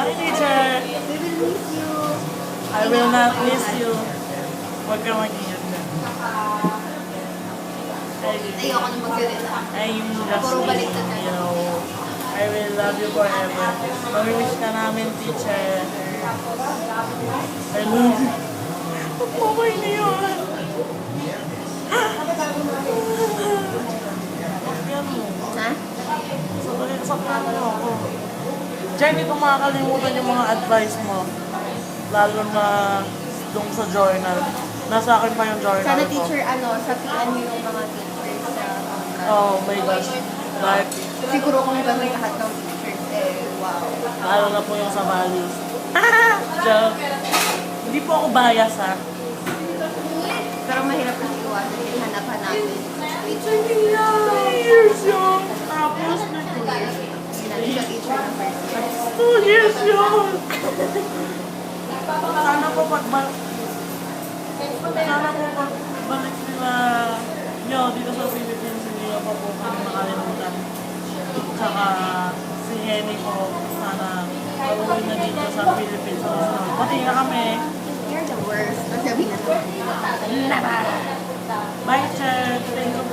Hi, teacher. We will miss you. I will not miss you. Huwag ka mag-ingat ka. Ayoko na magsalita. I'm just, Puro baliktad na you know, I will love you forever. Mamimiss ka namin, teacher. I love you. Pagpapay na yun. Sakyan mo. Ha? Sakyan mo ako. Diyan, hindi ko makakalimutan yung mga advice mo. Lalo na dun sa journal. Nasa akin pa yung journal Sana ko. teacher, sabihan niyo yung mga teachers na Oh my gosh. Like, siguro kung gano'n lahat ng teachers, wow. lalo na po yung sa values. Joke. Hindi po ako bias ha. Pero mahirap kasi iwasan yung hanap-hanapin. Teacher 2 years yun. Tapos na 2 years. Hindi natin siya teacher na first year. 2 years yun. Sana po pagbalik nila nyo dito sa Philippines, hindi nyo pa po kami makalimutan. Tsaka si Henny po, sana pauwi na dito sa Philippines. Pati na kami. You're the worst. Sabi na naman. Bye, Chad. Thank you